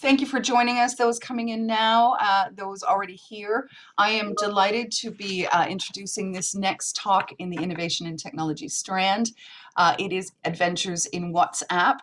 Thank you for joining us, those coming in now, those already here. I am delighted to be introducing this next talk in the Innovation and Technology strand. It is Adventures in WhatsApp.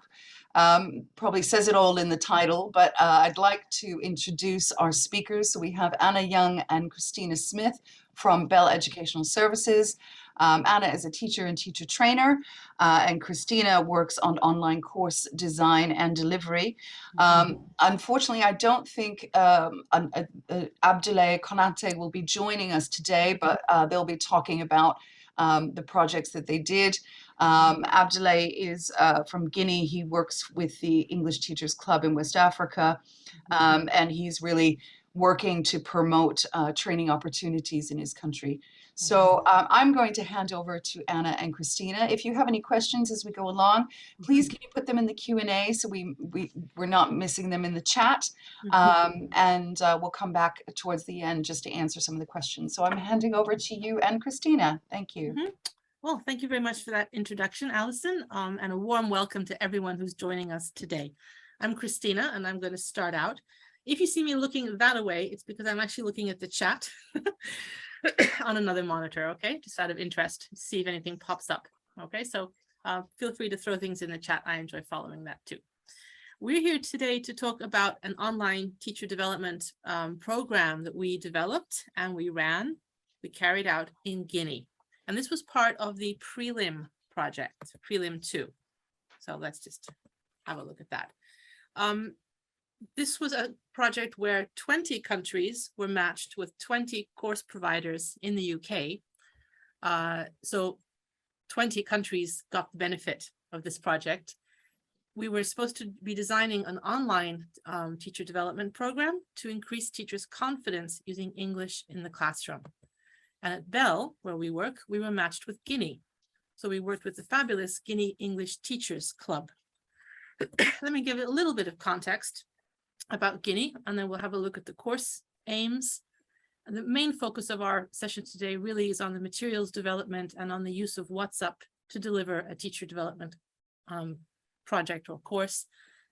Probably says it all in the title, but I'd like to introduce our speakers. So we have Anna Young and Kristina Smith from Bell Educational Services. Anna is a teacher and teacher trainer, and Kristina works on online course design and delivery. Unfortunately, I don't think Abdoulaye Konate will be joining us today, but they'll be talking about the projects that they did. Abdoulaye is from Guinea. He works with the English Teachers Club in West Africa, and he's really working to promote training opportunities in his country. So I'm going to hand over to Anna and Kristina. If you have any questions as we go along, please can you put them in the Q&A so we're not missing them in the chat. And we'll come back towards the end just to answer some of the questions. So I'm handing over to you and Kristina. Thank you. Well, thank you very much for that introduction, Alison, and a warm welcome to everyone who's joining us today. I'm Kristina, and I'm going to start out. If you see me looking that way, it's because I'm actually looking at the chat on another monitor, okay? Just out of interest, to see if anything pops up, okay? So feel free to throw things in the chat. I enjoy following that too. We're here today to talk about an online teacher development program that we developed and we carried out in Guinea. And this was part of the Prelim project, Prelim 2. So let's just have a look at that. This was a project where 20 countries were matched with 20 course providers in the UK. So 20 countries got the benefit of this project. We were supposed to be designing an online teacher development program to increase teachers' confidence using English in the classroom. And at Bell, where we work, we were matched with Guinea. So we worked with the fabulous Guinea English Teachers Club. Let me give it a little bit of context about Guinea, and then we'll have a look at the course aims. And the main focus of our session today really is on the materials development and on the use of WhatsApp to deliver a teacher development project or course.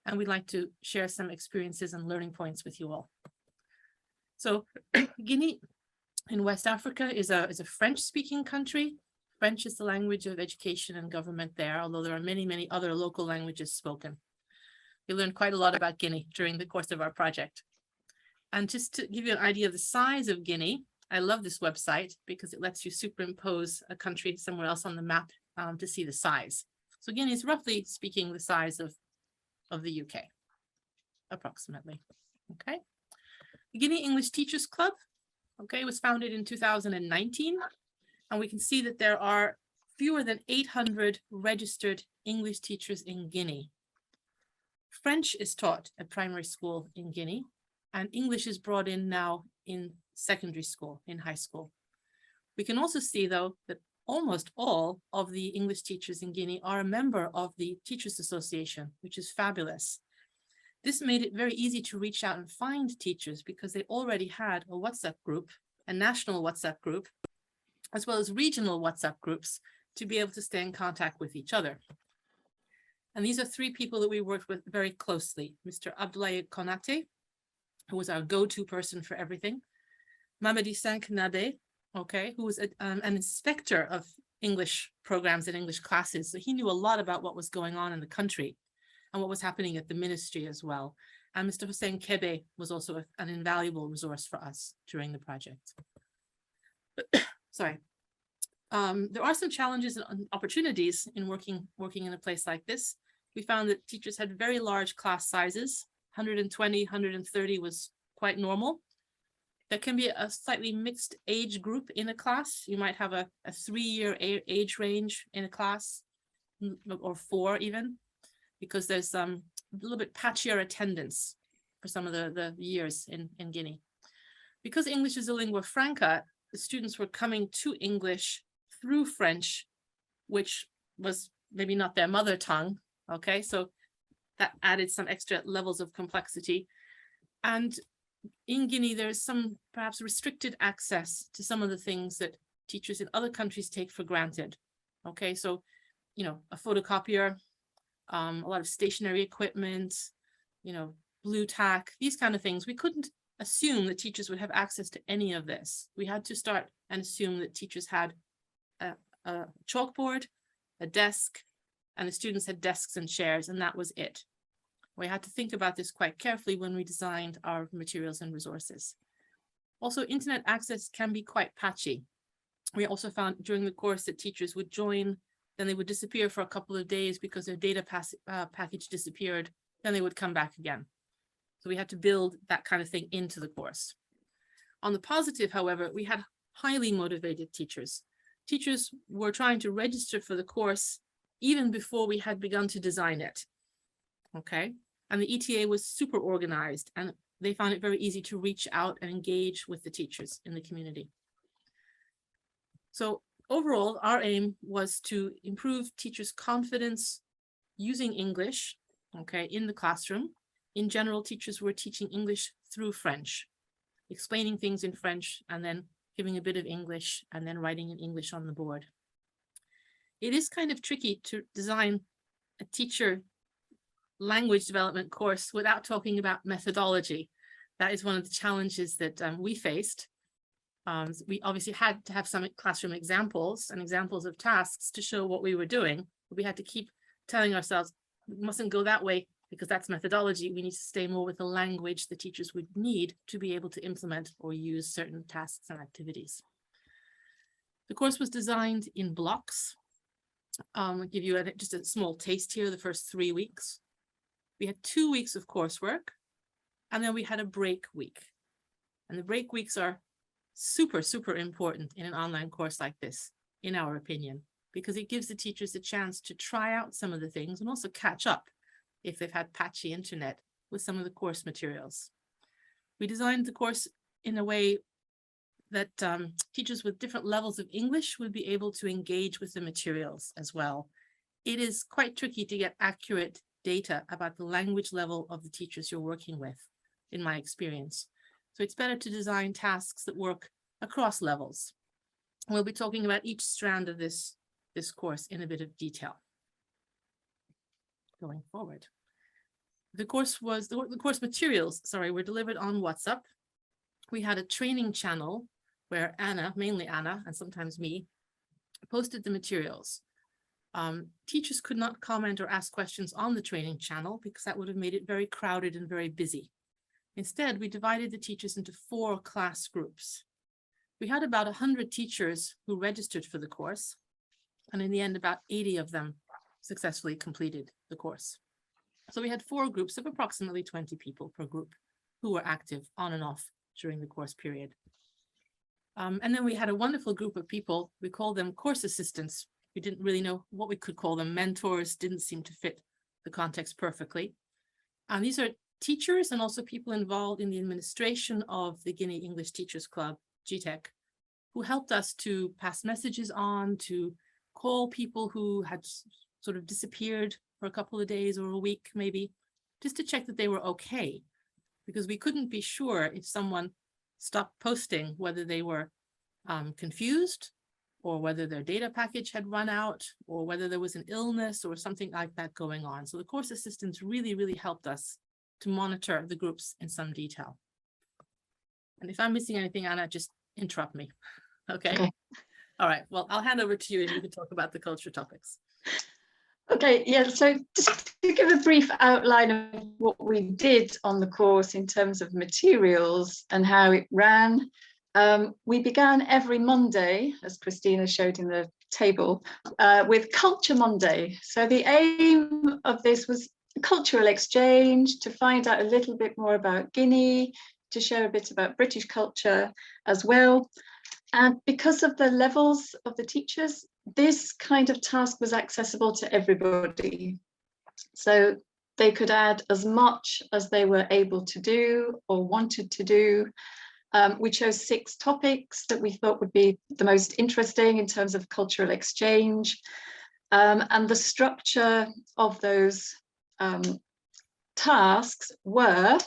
And we'd like to share some experiences and learning points with you all. So Guinea in West Africa is a French-speaking country. French is the language of education and government there, although there are many, many other local languages spoken. We learned quite a lot about Guinea during the course of our project. And just to give you an idea of the size of Guinea, I love this website because it lets you superimpose a country somewhere else on the map to see the size. So Guinea is roughly speaking the size of the UK, approximately. Okay. The Guinea English Teachers Club, okay, was founded in 2019. And we can see that there are fewer than 800 registered English teachers in Guinea. French is taught at primary school in Guinea, and English is brought in now in secondary school, in high school. We can also see, though, that almost all of the English teachers in Guinea are a member of the Teachers Association, which is fabulous. This made it very easy to reach out and find teachers because they already had a WhatsApp group, a national WhatsApp group, as well as regional WhatsApp groups to be able to stay in contact with each other. And these are three people that we worked with very closely. Mr. Abdoulaye Konate, who was our go-to person for everything. Mamadi Sankanade, okay, who was an inspector of English programs and English classes. So he knew a lot about what was going on in the country and what was happening at the ministry as well. And Mr. Hussein Kebe was also an invaluable resource for us during the project. Sorry. There are some challenges and opportunities in working in a place like this. We found that teachers had very large class sizes. 120, 130 was quite normal. There can be a slightly mixed age group in a class. You might have a 3-year age range in a class, or 4 even, because there's a little bit patchier attendance for some of the years in Guinea. Because English is a lingua franca, the students were coming to English through French, which was maybe not their mother tongue, okay? So that added some extra levels of complexity. And in Guinea, there's some perhaps restricted access to some of the things that teachers in other countries take for granted, okay? So, you know, a photocopier, a lot of stationary equipment, you know, blue tack, these kind of things. We couldn't assume that teachers would have access to any of this. We had to start and assume that teachers had a chalkboard, a desk, and the students had desks and chairs, and that was it. We had to think about this quite carefully when we designed our materials and resources. Also, internet access can be quite patchy. We also found during the course that teachers would join, then they would disappear for a couple of days because their data package disappeared, then they would come back again. So we had to build that kind of thing into the course. On the positive, however, we had highly motivated teachers. Teachers were trying to register for the course even before we had begun to design it. Okay, and the ETA was super organized, and they found it very easy to reach out and engage with the teachers in the community. So overall, our aim was to improve teachers' confidence using English, okay, in the classroom. In general, teachers were teaching English through French, explaining things in French and then giving a bit of English and then writing in English on the board. It is kind of tricky to design a teacher language development course without talking about methodology. That is one of the challenges that we faced. We obviously had to have some classroom examples and examples of tasks to show what we were doing, but we had to keep telling ourselves, we mustn't go that way because that's methodology. We need to stay more with the language the teachers would need to be able to implement or use certain tasks and activities. The course was designed in blocks. I'll give you just a small taste here, the first 3 weeks. We had 2 weeks of coursework, and then we had a break week. And the break weeks are super, super important in an online course like this, in our opinion, because it gives the teachers a chance to try out some of the things and also catch up if they've had patchy internet with some of the course materials. We designed the course in a way that teachers with different levels of English would be able to engage with the materials as well. It is quite tricky to get accurate data about the language level of the teachers you're working with, in my experience. So it's better to design tasks that work across levels. We'll be talking about each strand of this course in a bit of detail going forward. The course materials, were delivered on WhatsApp. We had a training channel where Anna, mainly Anna, and sometimes me, posted the materials. Teachers could not comment or ask questions on the training channel because that would have made it very crowded and very busy. Instead, we divided the teachers into 4 class groups. We had about 100 teachers who registered for the course, and in the end, about 80 of them successfully completed the course. So we had 4 groups of approximately 20 people per group who were active on and off during the course period. And then we had a wonderful group of people. We called them course assistants. We didn't really know what we could call them. Mentors didn't seem to fit the context perfectly. And these are teachers and also people involved in the administration of the Guinea English Teachers Club, GTEC, who helped us to pass messages on, to call people who had sort of disappeared for a couple of days or a week maybe, just to check that they were okay, because we couldn't be sure if someone stopped posting, whether they were confused or whether their data package had run out or whether there was an illness or something like that going on. So the course assistants really, really helped us to monitor the groups in some detail. And if I'm missing anything, Anna, just interrupt me. Okay. All right. Well, I'll hand over to you and you can talk about the culture topics. Okay, yeah, so just to give a brief outline of what we did on the course in terms of materials and how it ran. We began every Monday, as Kristina showed in the table, with Culture Monday. So the aim of this was cultural exchange, to find out a little bit more about Guinea, to share a bit about British culture as well. And because of the levels of the teachers, this kind of task was accessible to everybody. So they could add as much as they were able to do or wanted to do. We chose 6 topics that we thought would be the most interesting in terms of cultural exchange. And the structure of those tasks were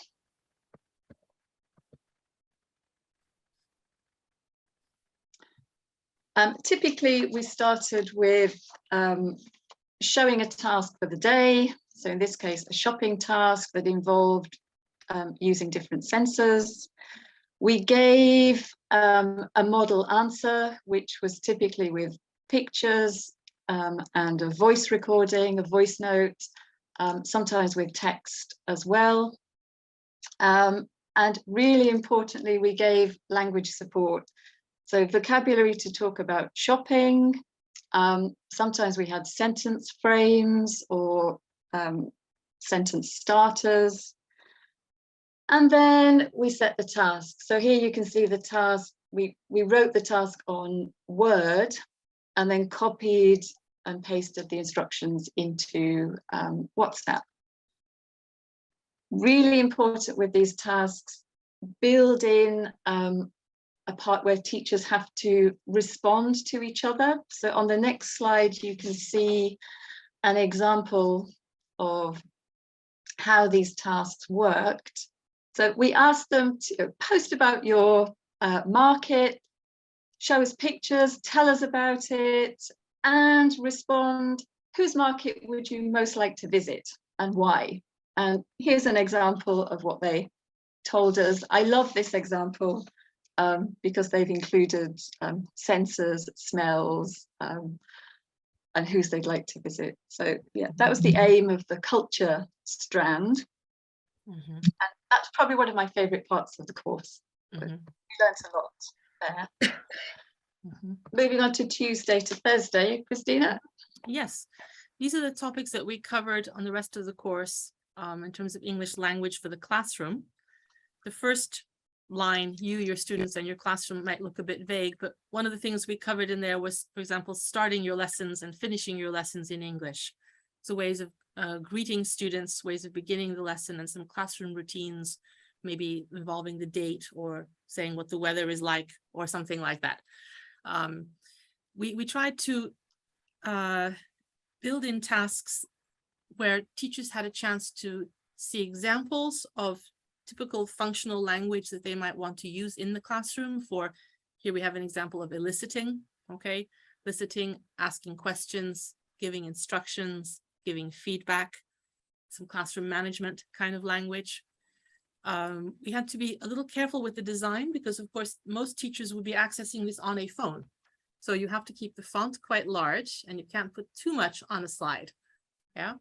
typically we started with showing a task for the day. So in this case, a shopping task that involved using different sensors. We gave a model answer, which was typically with pictures and a voice recording, a voice note, sometimes with text as well. And really importantly, we gave language support. So vocabulary to talk about shopping. Sometimes we had sentence frames or sentence starters. And then we set the task. So here you can see the task. We wrote the task on Word and then copied and pasted the instructions into WhatsApp. Really important with these tasks, build in a part where teachers have to respond to each other. So on the next slide, you can see an example of how these tasks worked. So we asked them to post about your market, show us pictures, tell us about it, and respond, whose market would you most like to visit and why? And here's an example of what they told us. I love this example because they've included sensors, smells, and whose they'd like to visit. So yeah, that was the aim of the culture strand. Mm-hmm. And that's probably one of my favorite parts of the course. Mm-hmm. We learned a lot there. Mm-hmm. Moving on to Tuesday to Thursday, Kristina. Yes, these are the topics that we covered on the rest of the course in terms of English language for the classroom. The first line, you, your students, and your classroom might look a bit vague, but one of the things we covered in there was, for example, starting your lessons and finishing your lessons in English. So ways of greeting students, ways of beginning the lesson, and some classroom routines, maybe involving the date or saying what the weather is like or something like that. We tried to build in tasks where teachers had a chance to see examples of typical functional language that they might want to use in the classroom. For here we have an example of eliciting, okay? Eliciting, asking questions, giving instructions, giving feedback, some classroom management kind of language. We had to be a little careful with the design because, of course, most teachers would be accessing this on a phone. So you have to keep the font quite large and you can't put too much on a slide. Yeah.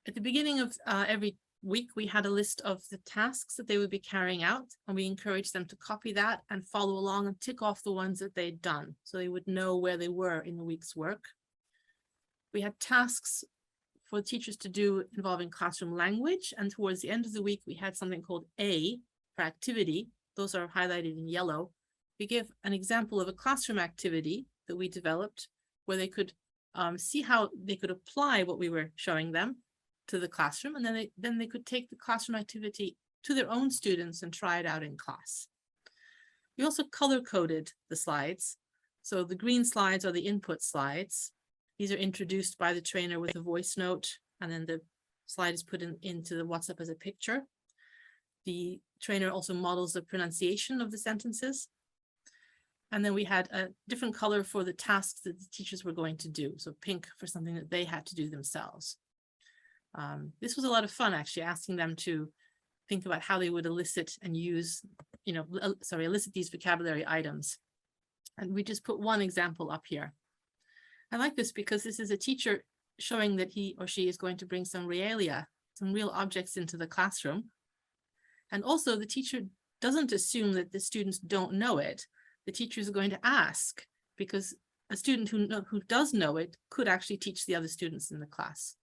At the beginning of every week, we had a list of the tasks that they would be carrying out, and we encouraged them to copy that and follow along and tick off the ones that they'd done so they would know where they were in the week's work. We had tasks for teachers to do involving classroom language, and towards the end of the week, we had something called A for activity. Those are highlighted in yellow. We give an example of a classroom activity that we developed where they could see how they could apply what we were showing them to the classroom, and then they could take the classroom activity to their own students and try it out in class. We also color-coded the slides. So the green slides are the input slides. These are introduced by the trainer with a voice note, and then the slide is put into the WhatsApp as a picture. The trainer also models the pronunciation of the sentences. And then we had a different color for the tasks that the teachers were going to do. So pink for something that they had to do themselves. This was a lot of fun, actually, asking them to think about how they would elicit and use, elicit these vocabulary items. And we just put one example up here. I like this because this is a teacher showing that he or she is going to bring some realia, some real objects into the classroom. And also the teacher doesn't assume that the students don't know it. The teacher is going to ask, because a student who does know it could actually teach the other students in the class,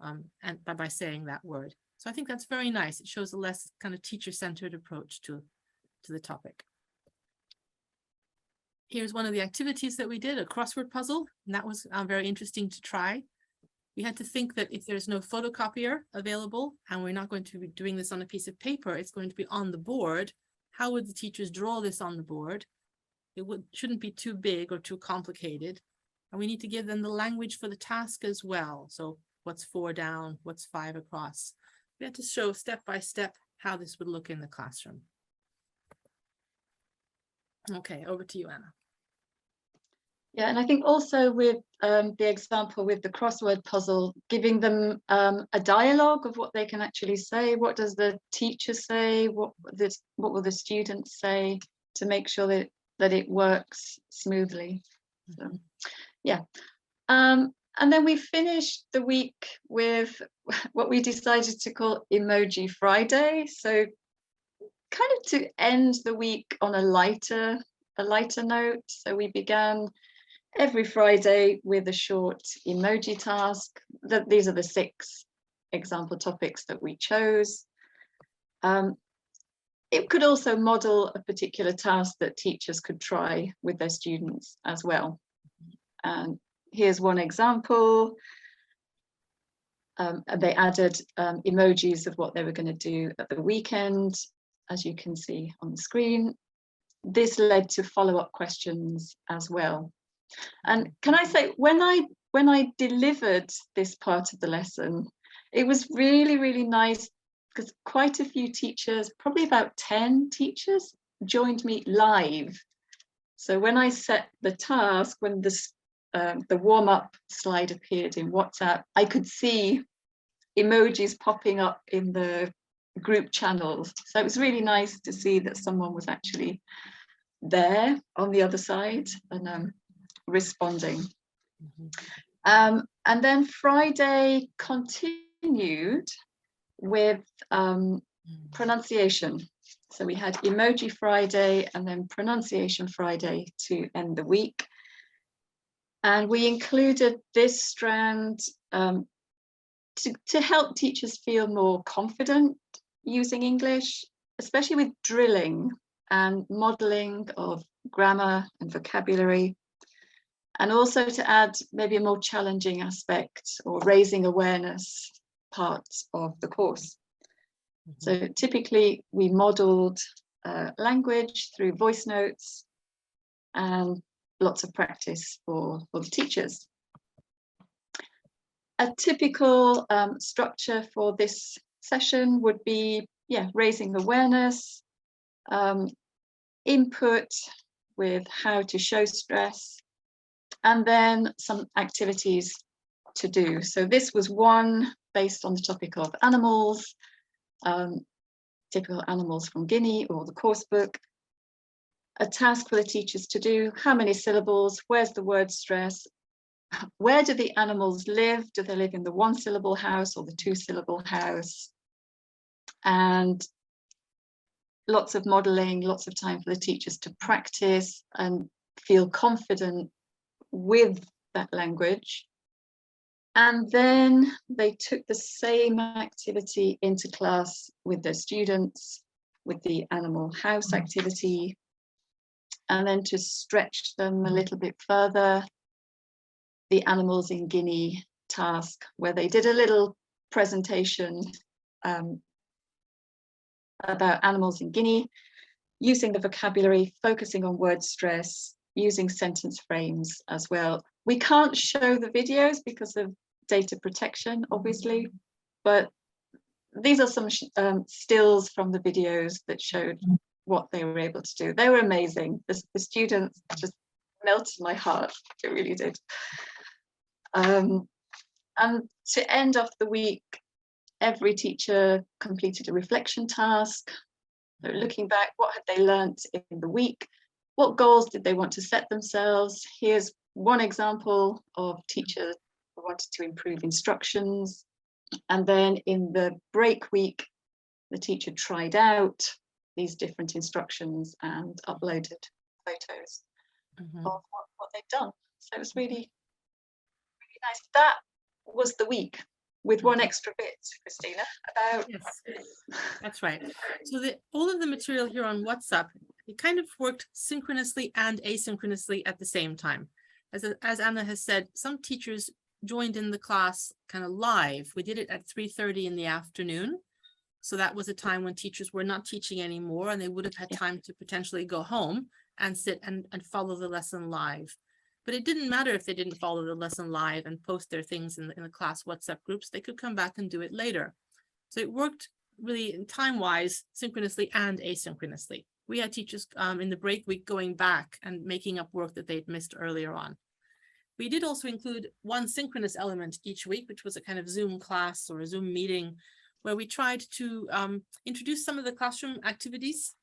and by saying that word. So I think that's very nice. It shows a less kind of teacher-centered approach to the topic. Here's one of the activities that we did, a crossword puzzle, and that was very interesting to try. We had to think that if there's no photocopier available, and we're not going to be doing this on a piece of paper, it's going to be on the board. How would the teachers draw this on the board? It shouldn't be too big or too complicated. And we need to give them the language for the task as well. So what's 4 down, what's 5 across? We had to show step by step how this would look in the classroom. . Okay, over to you, Anna. Yeah, and I think also with the example with the crossword puzzle, giving them a dialogue of what they can actually say. What does the teacher say? What will the students say, to make sure that it works smoothly. So, yeah. And then we finished the week with what we decided to call Emoji Friday. So kind of to end the week on a lighter note. So we began every Friday with a short emoji task. These are the 6 example topics that we chose. It could also model a particular task that teachers could try with their students as well. And here's one example. They added emojis of what they were going to do at the weekend, as you can see on the screen. This led to follow-up questions as well. And can I say, when I delivered this part of the lesson, it was really, really nice, because quite a few teachers, probably about 10 teachers, joined me live. So when I set the task, when the warm-up slide appeared in WhatsApp, I could see emojis popping up in the group channels. So it was really nice to see that someone was actually there on the other side and responding. And then Friday continued with pronunciation. So we had Emoji Friday and then Pronunciation Friday to end the week. And we included this strand to help teachers feel more confident using English, especially with drilling and modeling of grammar and vocabulary, and also to add maybe a more challenging aspect or raising awareness part of the course. So typically we modeled language through voice notes and lots of practice for the teachers. A typical structure for this session would be, raising awareness, input with how to show stress, and then some activities to do. So this was one based on the topic of animals, typical animals from Guinea or the course book. A task for the teachers to do: how many syllables, where's the word stress, where do the animals live? Do they live in the 1-syllable house or the 2-syllable house? And lots of modeling, lots of time for the teachers to practice and feel confident with that language. And then they took the same activity into class with their students, with the animal house activity. And then to stretch them a little bit further, the Animals in Guinea task, where they did a little presentation about animals in Guinea, using the vocabulary, focusing on word stress, using sentence frames as well. We can't show the videos because of data protection, obviously, but these are some stills from the videos that showed what they were able to do. They were amazing. The students just melted my heart. It really did. And to end off the week, every teacher completed a reflection task. So looking back, what had they learnt in the week? What goals did they want to set themselves? Here's one example of teachers who wanted to improve instructions. And then in the break week, the teacher tried out these different instructions and uploaded photos of what they'd done. So it was really, really nice. That was the week, with one extra bit, Kristina, about... Yes, that's right. So all of the material here on WhatsApp, it kind of worked synchronously and asynchronously at the same time. As Anna has said, some teachers joined in the class kind of live. We did it at 3:30 in the afternoon. So that was a time when teachers were not teaching anymore, and they would have had time to potentially go home and sit and follow the lesson live. But it didn't matter if they didn't follow the lesson live and post their things in the class WhatsApp groups. They could come back and do it later. So it worked really time-wise, synchronously and asynchronously. We had teachers in the break week going back and making up work that they'd missed earlier on. We did also include one synchronous element each week, which was a kind of Zoom class or a Zoom meeting, where we tried to introduce some of the classroom activities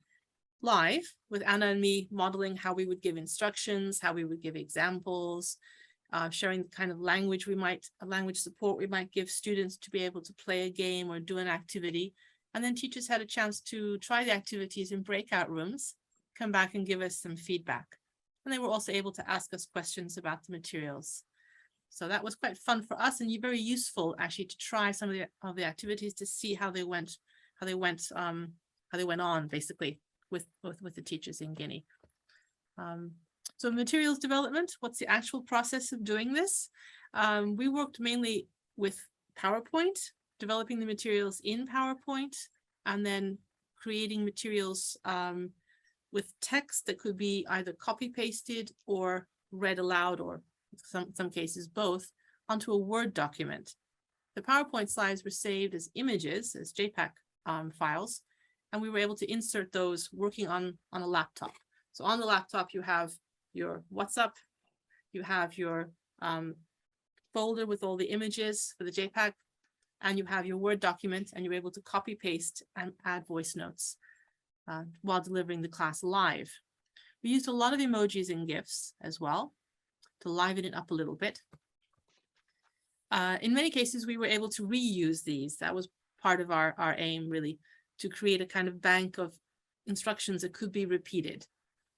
live, with Anna and me modeling how we would give instructions, how we would give examples, sharing the kind of language support we might give students to be able to play a game or do an activity. And then teachers had a chance to try the activities in breakout rooms, come back and give us some feedback. And they were also able to ask us questions about the materials. So that was quite fun for us, and very useful actually to try some of the activities to see how they went on basically with the teachers in Guinea. So materials development, what's the actual process of doing this? We worked mainly with PowerPoint, developing the materials in PowerPoint, and then creating materials with text that could be either copy pasted or read aloud, or some cases both, onto a Word document. The PowerPoint slides were saved as images, as JPEG files, and we were able to insert those working on a laptop. So on the laptop, you have your WhatsApp, you have your folder with all the images for the JPEG, and you have your Word document, and you're able to copy paste and add voice notes while delivering the class live. We used a lot of emojis and GIFs as well to liven it up a little bit. In many cases, we were able to reuse these. That was part of our aim, really, to create a kind of bank of instructions that could be repeated.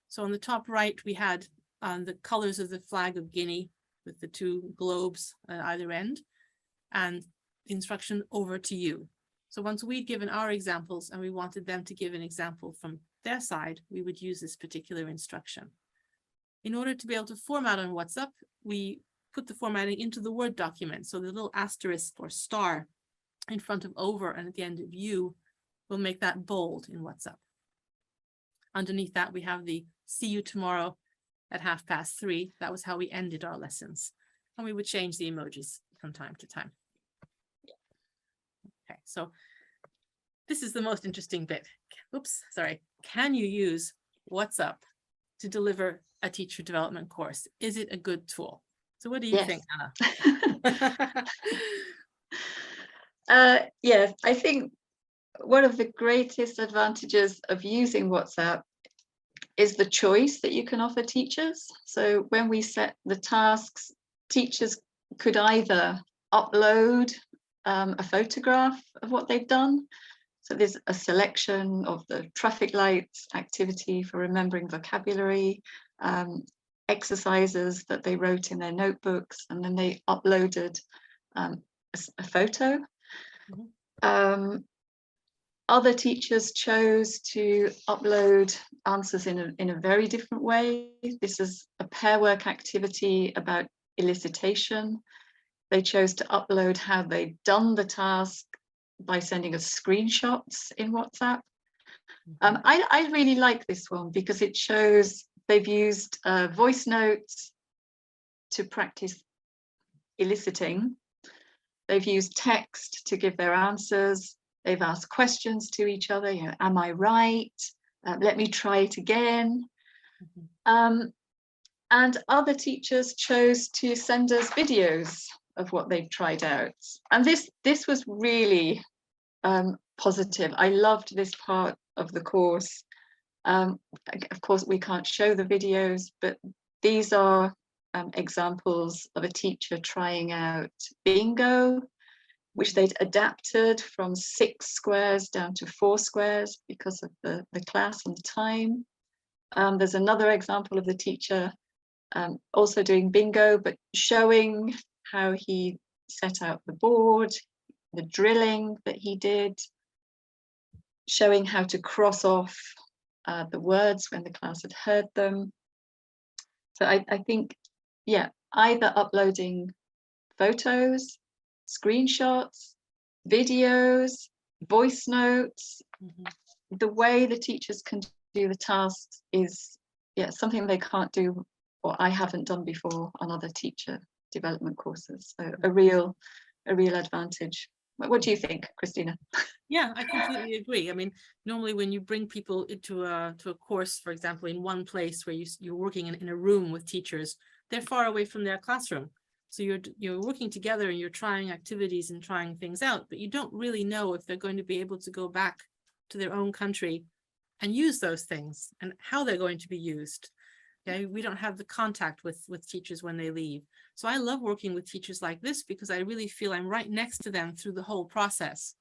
So on the top right, we had the colors of the flag of Guinea with the two globes at either end, and the instruction over to you. So once we'd given our examples and we wanted them to give an example from their side, we would use this particular instruction. In order to be able to format on WhatsApp, we put the formatting into the Word document. So the little asterisk or star in front of over and at the end of you will make that bold in WhatsApp. Underneath that, we have the see you tomorrow at 3:30. That was how we ended our lessons. And we would change the emojis from time to time. Okay, so this is the most interesting bit. Oops, sorry. Can you use WhatsApp to deliver a teacher development course? Is it a good tool? So what do you think, Anna? Yes, I think one of the greatest advantages of using WhatsApp is the choice that you can offer teachers. So when we set the tasks, teachers could either upload a photograph of what they've done. So there's a selection of the traffic lights activity for remembering vocabulary, exercises that they wrote in their notebooks, and then they uploaded a photo. Mm-hmm. Other teachers chose to upload answers in a very different way. This is a pair work activity about elicitation. They chose to upload how they'd done the task by sending us screenshots in WhatsApp. I really like this one because it shows they've used voice notes to practice eliciting. They've used text to give their answers. They've asked questions to each other, you know, am I right? Let me try it again. And other teachers chose to send us videos of what they've tried out. And this was really positive. I loved this part of the course. Of course, we can't show the videos, but these are examples of a teacher trying out bingo, which they'd adapted from 6 squares down to 4 squares because of the class and the time. There's another example of the teacher also doing bingo, but showing how he set out the board, the drilling that he did, showing how to cross off the words when the class had heard them. So I think, yeah, either uploading photos, screenshots, videos, voice notes, the way the teachers can do the tasks is something they can't do, or I haven't done before on other teacher development courses. So a real advantage. What do you think, Kristina? Yeah, I completely agree. I mean, normally when you bring people into a course, for example, in one place where you're working in a room with teachers, they're far away from their classroom. So you're working together and you're trying activities and trying things out, but you don't really know if they're going to be able to go back to their own country and use those things and how they're going to be used. Okay, we don't have the contact with teachers when they leave. So I love working with teachers like this because I really feel I'm right next to them through the whole process.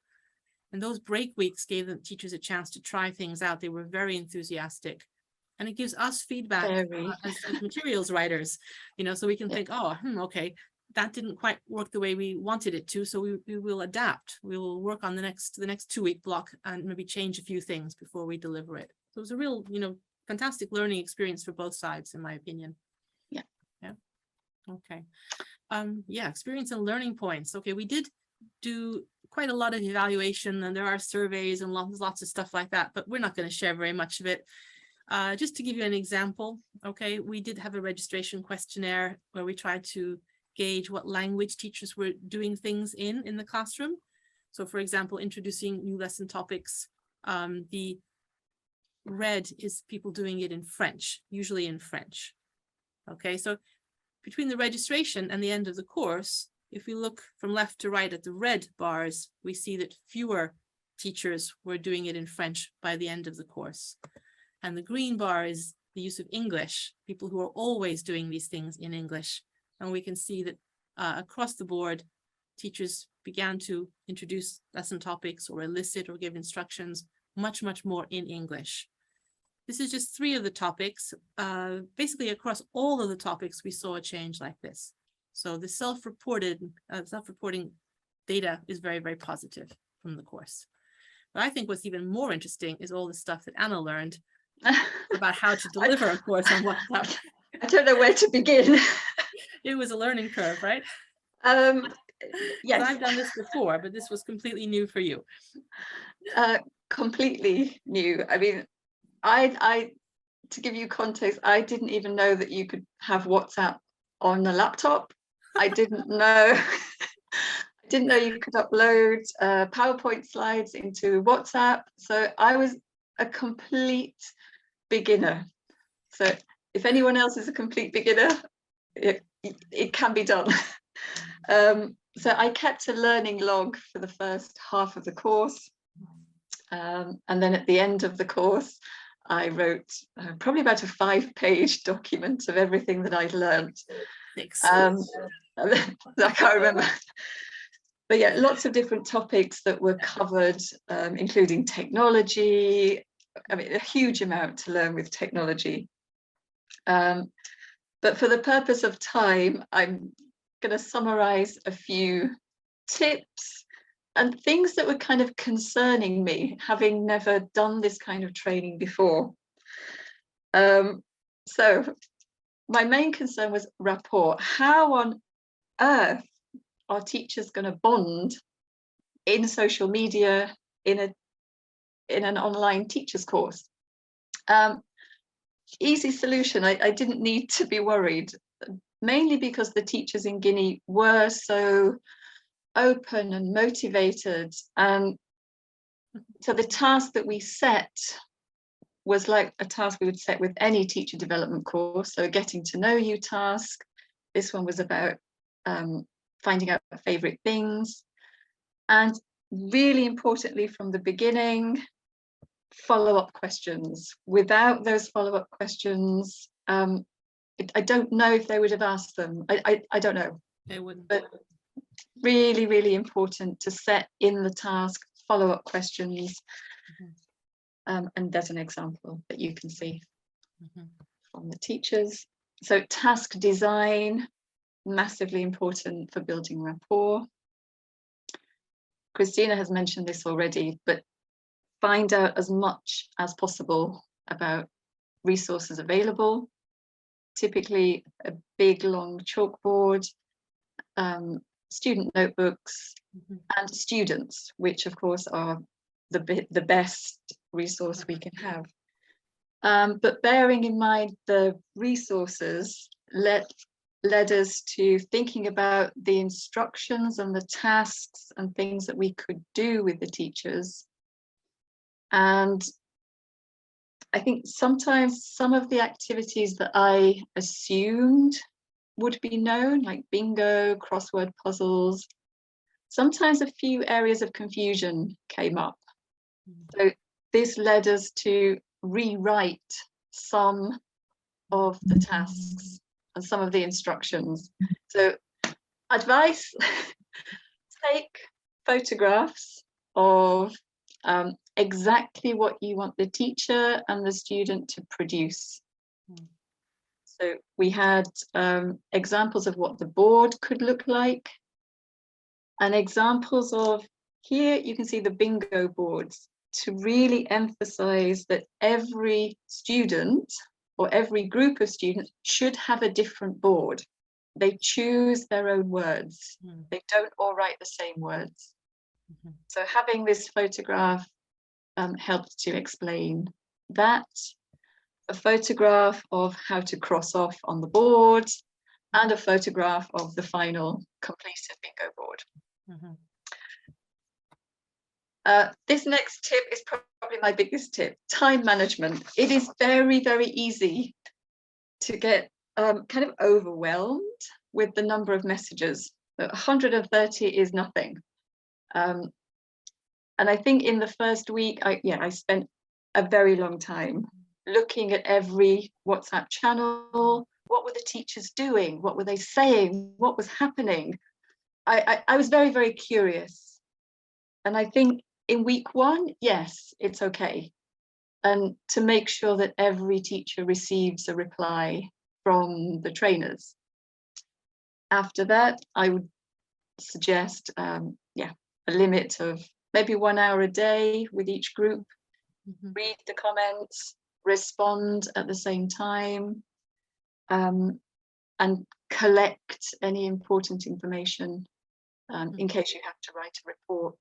And those break weeks gave the teachers a chance to try things out. They were very enthusiastic. And it gives us feedback as materials writers, you know, so we can think, oh, okay, that didn't quite work the way we wanted it to. So we will adapt. We will work on the next 2-week block and maybe change a few things before we deliver it. So it was a real, you know, fantastic learning experience for both sides, in my opinion. Yeah. Okay. Yeah, experience and learning points. Okay, we did do quite a lot of evaluation, and there are surveys and lots of stuff like that, but we're not going to share very much of it. Just to give you an example, okay, we did have a registration questionnaire where we tried to gauge what language teachers were doing things in the classroom. So for example, introducing new lesson topics, the red is people doing it in French, usually in French. Okay, so between the registration and the end of the course, if we look from left to right at the red bars, we see that fewer teachers were doing it in French by the end of the course. And the green bar is the use of English, people who are always doing these things in English. And we can see that across the board, teachers began to introduce lesson topics or elicit or give instructions much more in English. This is just 3 of the topics. Basically, across all of the topics, we saw a change like this. So the self-reporting data is very positive from the course. But I think what's even more interesting is all the stuff that Anna learned about how to deliver a course on WhatsApp. I don't know where to begin. It was a learning curve, right? Yes. I've done this before, but this was completely new for you. Completely new. I mean, I to give you context, I didn't even know that you could have WhatsApp on a laptop. I didn't know. I didn't know you could upload PowerPoint slides into WhatsApp. So I was a complete beginner. So if anyone else is a complete beginner, it can be done. So I kept a learning log for the first half of the course. And then at the end of the course, I wrote probably about a 5-page document of everything that I'd learned. I can't remember. But yeah, lots of different topics that were covered, including technology. I mean, a huge amount to learn with technology. But for the purpose of time, I'm going to summarize a few tips and things that were kind of concerning me, having never done this kind of training before. So my main concern was rapport. How on earth are teachers going to bond in social media in an online teachers course? Easy solution. I didn't need to be worried, mainly because the teachers in Guinea were so open and motivated. And so the task that we set was like a task we would set with any teacher development course. So a getting to know you task. This one was about finding out favorite things. And really importantly, from the beginning, follow-up questions. Without those follow-up questions, I don't know if they would have asked them. I don't know. They wouldn't. But really important to set in the task follow-up questions. And there's an example that you can see from the teachers. So task design, massively important for building rapport. Kristina has mentioned this already, but find out as much as possible about resources available. Typically a big long chalkboard, student notebooks, and students, which of course are the best resource we can have. But bearing in mind the resources led us to thinking about the instructions and the tasks and things that we could do with the teachers. And I think sometimes some of the activities that I assumed would be known, like bingo, crossword puzzles. Sometimes a few areas of confusion came up. So this led us to rewrite some of the tasks and some of the instructions. So advice, take photographs of exactly what you want the teacher and the student to produce. So we had examples of what the board could look like, and examples of, here you can see the bingo boards, to really emphasize that every student or every group of students should have a different board. They choose their own words. They don't all write the same words. So having this photograph helped to explain that. A photograph of how to cross off on the board, and a photograph of the final completed bingo board. This next tip is probably my biggest tip: time management. It is very, very easy to get kind of overwhelmed with the number of messages. 130 is nothing. And I think in the first week, I spent a very long time looking at every WhatsApp channel. What were the teachers doing? What were they saying? What was happening? I was very, very curious. And I think in week one, yes, it's okay. And to make sure that every teacher receives a reply from the trainers. After that, I would suggest, a limit of maybe 1 hour a day with each group. Read the comments, respond at the same time, and collect any important information in case you have to write a report.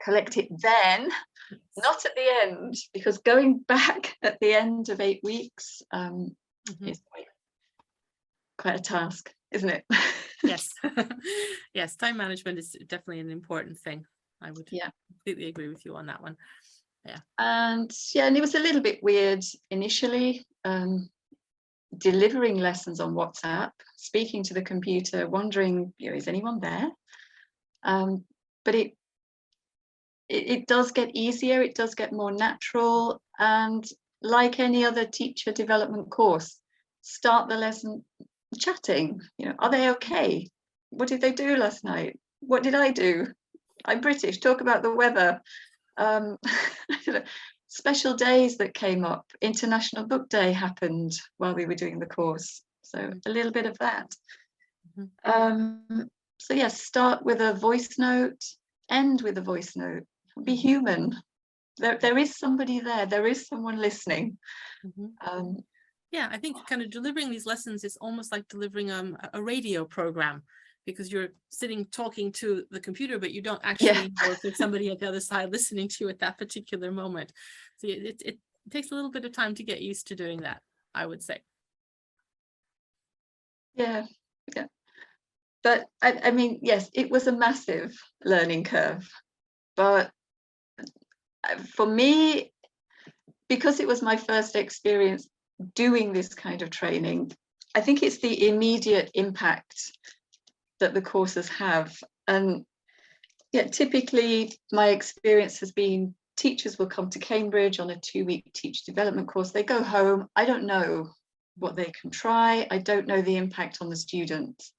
Collect it then, not at the end, because going back at the end of 8 weeks is quite a task, isn't it? Yes. Yes, time management is definitely an important thing. I would completely agree with you on that one. And it was a little bit weird initially, delivering lessons on WhatsApp, speaking to the computer, wondering, is anyone there? But it does get easier, it does get more natural, and like any other teacher development course, start the lesson chatting. Are they okay? What did they do last night? What did I do? I'm British, talk about the weather. Special days that came up. International Book Day happened while we were doing the course, so a little bit of that. So yes, start with a voice note, end with a voice note. Be human. There is somebody there. There is someone listening. I think kind of delivering these lessons is almost like delivering a radio program, because you're sitting talking to the computer, but you don't actually know if there's somebody at the other side listening to you at that particular moment. So it takes a little bit of time to get used to doing that, I would say. Yeah. But I mean, yes, it was a massive learning curve. But for me, because it was my first experience doing this kind of training, I think it's the immediate impact that the courses have. And typically my experience has been teachers will come to Cambridge on a 2-week teacher development course. They go home. I don't know what they can try. I don't know the impact on the students.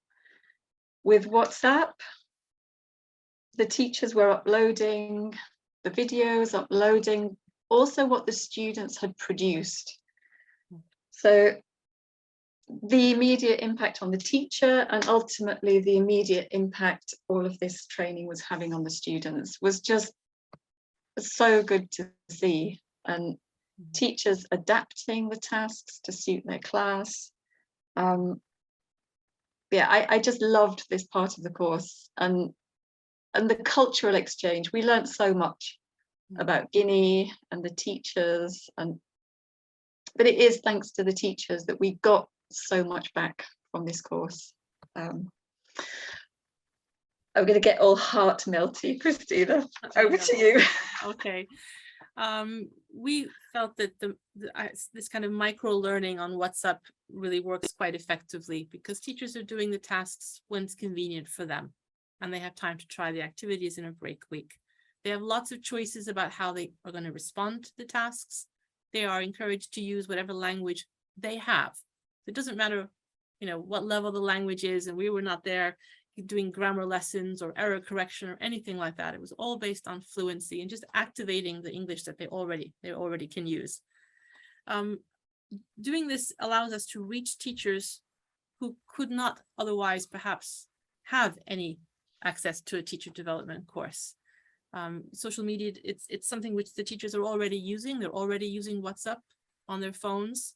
With WhatsApp, the teachers were uploading the videos, uploading also what the students had produced. So the immediate impact on the teacher, and ultimately the immediate impact all of this training was having on the students, was just so good to see. And teachers adapting the tasks to suit their class. I just loved this part of the course, and the cultural exchange. We learned so much about Guinea and the teachers, but it is thanks to the teachers that we got so much back from this course. I'm going to get all heart melty. Kristina, over to you. Okay. we felt that this kind of micro learning on WhatsApp really works quite effectively because teachers are doing the tasks when it's convenient for them and they have time to try the activities in a break week. They have lots of choices about how they are going to respond to the tasks. They are encouraged to use whatever language they have. It doesn't matter, what level the language is, and we were not there doing grammar lessons or error correction or anything like that. It was all based on fluency and just activating the English that they already can use. Doing this allows us to reach teachers who could not otherwise perhaps have any access to a teacher development course. Social media, it's something which the teachers are already using. They're already using WhatsApp on their phones.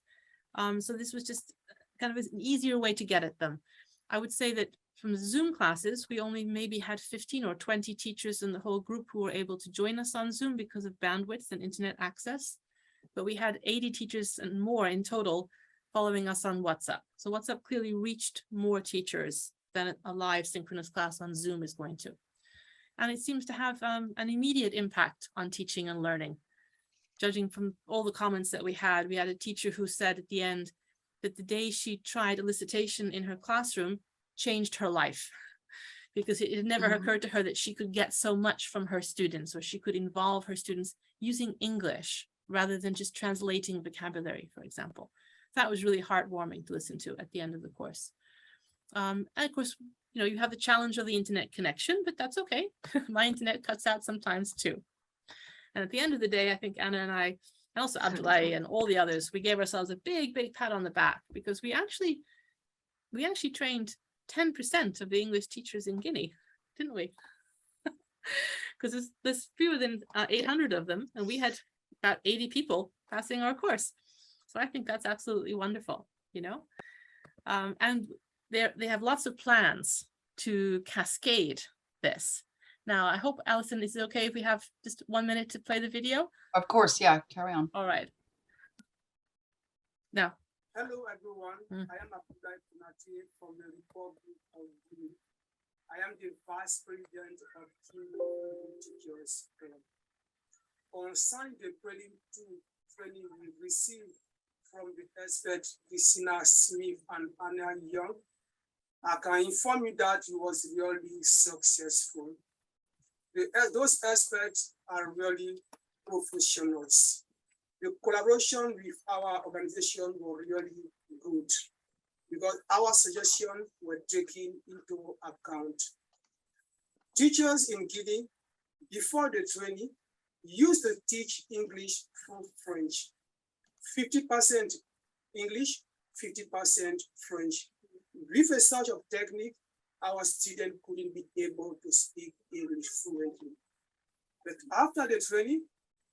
So this was just kind of an easier way to get at them. I would say that from Zoom classes, we only maybe had 15 or 20 teachers in the whole group who were able to join us on Zoom because of bandwidth and internet access. But we had 80 teachers and more in total following us on WhatsApp. So WhatsApp clearly reached more teachers than a live synchronous class on Zoom is going to. And it seems to have an immediate impact on teaching and learning. Judging from all the comments that we had a teacher who said at the end that the day she tried elicitation in her classroom changed her life, because it had never occurred to her that she could get so much from her students, or she could involve her students using English rather than just translating vocabulary, for example. That was really heartwarming to listen to at the end of the course. And of course, you have the challenge of the internet connection, but that's okay. My internet cuts out sometimes too. And at the end of the day, I think Anna and I, and also Abdoulaye and all the others, we gave ourselves a big, big pat on the back, because we actually trained 10% of the English teachers in Guinea, didn't we? Because there's fewer than 800 of them, and we had about 80 people passing our course. So I think that's absolutely wonderful, and they have lots of plans to cascade this. Now, I hope, Alison, is it okay if we have just 1 minute to play the video? Of course, yeah, carry on. All right. Now. Hello, everyone. I am Abdoulaye Konate from the Republic of Guinea. I am the Vice President of Trinity Teachers Club. Concerning the prelim 2 training we received from the experts Kristina Smith and Anna Young, I can inform you that it was really successful. Those experts are really professionals. The collaboration with our organization was really good, because our suggestions were taken into account. Teachers in Guinea, before the training, used to teach English through French. 50% English, 50% French. With a such of technique, our students couldn't be able to speak English fluently. But after the training,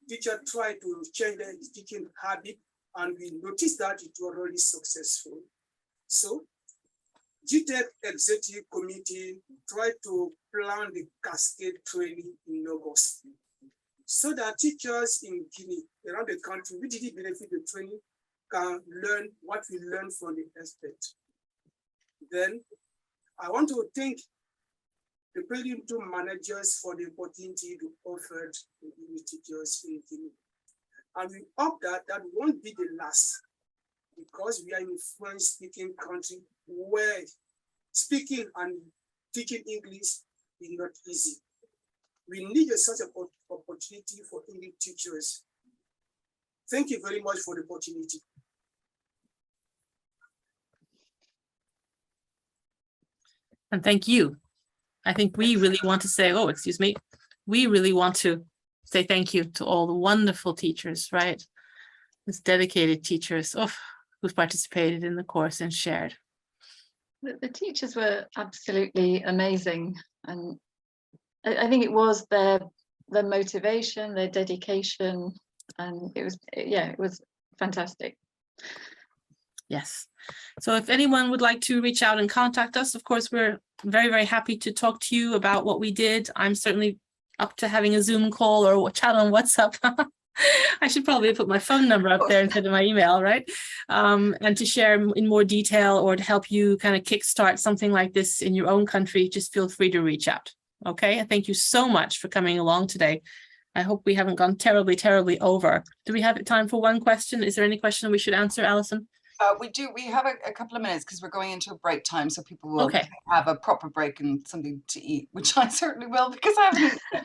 teacher tried to change their teaching habit, and we noticed that it was really successful. So GTEC Executive Committee tried to plan the cascade training in August, so that teachers in Guinea, around the country, who didn't benefit the training, can learn what we learned from the experts. Then I want to thank the prelim 2 managers for the opportunity to offer the English teachers in Guinea. And we hope that that won't be the last, because we are in a French-speaking country where speaking and teaching English is not easy. We need a such an opportunity for English teachers. Thank you very much for the opportunity. And thank you. I think we really want to say, we really want to say thank you to all the wonderful teachers, right? These dedicated teachers who've participated in the course and shared. The teachers were absolutely amazing. And I think it was their motivation, their dedication, and it was fantastic. Yes. So if anyone would like to reach out and contact us, of course, we're very, very happy to talk to you about what we did. I'm certainly up to having a Zoom call or a chat on WhatsApp. I should probably put my phone number up there instead of my email, right? And to share in more detail, or to help you kind of kickstart something like this in your own country, just feel free to reach out. Okay, thank you so much for coming along today. I hope we haven't gone terribly, terribly over. Do we have time for one question? Is there any question we should answer, Alison? We do. We have a couple of minutes because we're going into a break time, so people will Okay. have a proper break and something to eat, which I certainly will because I haven't eaten.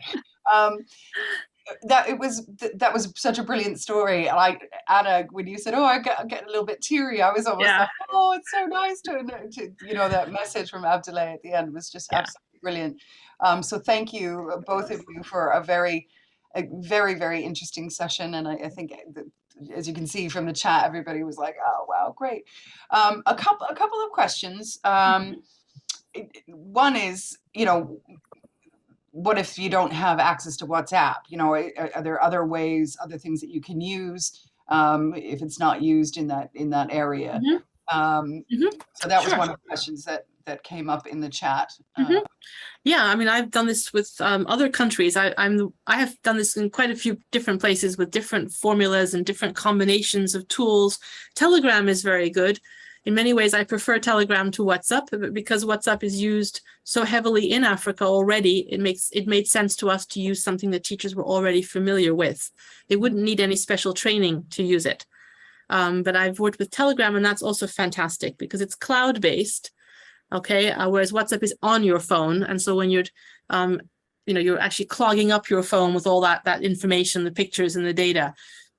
That was such a brilliant story. And Anna, when you said, "Oh, I'm getting a little bit teary," I was almost like, "Oh, it's so nice to that message from Abdoulaye at the end was just absolutely brilliant." So thank you, both of you, for a very, very interesting session. And I think that, as you can see from the chat, everybody was like, "Oh, wow, great." A couple of questions. One is, what if you don't have access to WhatsApp? Are there other ways, other things that you can use if it's not used in that area? So that was one of the questions that came up in the chat. Yeah, I mean, I've done this with other countries. I have done this in quite a few different places with different formulas and different combinations of tools. Telegram is very good. In many ways, I prefer Telegram to WhatsApp, but because WhatsApp is used so heavily in Africa already, it made sense to us to use something that teachers were already familiar with. They wouldn't need any special training to use it. But I've worked with Telegram, and that's also fantastic because it's cloud-based. Okay, whereas WhatsApp is on your phone, and so when you're actually clogging up your phone with all that information, the pictures and the data.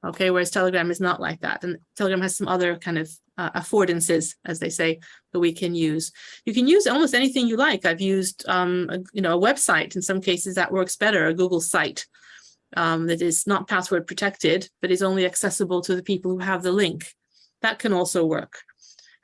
Okay, whereas Telegram is not like that, and Telegram has some other kind of affordances, as they say, that we can use. You can use almost anything you like. I've used a website in some cases that works better, a Google site that is not password protected, but is only accessible to the people who have the link. That can also work.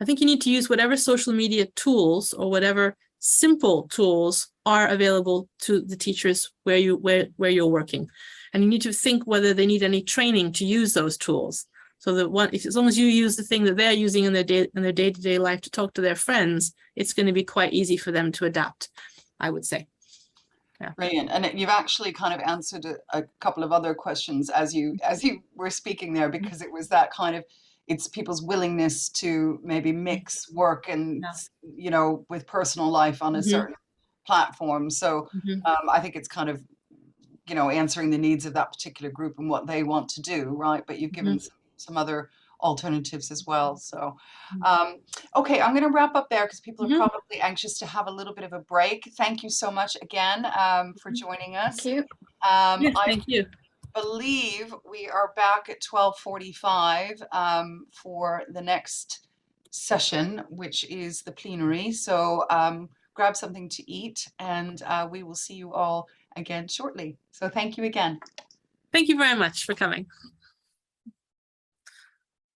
I think you need to use whatever social media tools or whatever simple tools are available to the teachers where you're working. And you need to think whether they need any training to use those tools. So that as long as you use the thing that they're using in their day-to-day life to talk to their friends, it's going to be quite easy for them to adapt, I would say. Yeah. Brilliant. And you've actually kind of answered a couple of other questions as you were speaking there, because it was that kind of, it's people's willingness to maybe mix work and, with personal life on a certain platform. So I think it's kind of, answering the needs of that particular group and what they want to do, right? But you've given some other alternatives as well. So, okay, I'm going to wrap up there because people are probably anxious to have a little bit of a break. Thank you so much again for joining us. Thank you. Yes, thank you. I believe we are back at 12:45 for the next session, which is the plenary. So grab something to eat, and we will see you all again shortly. So thank you again. Thank you very much for coming.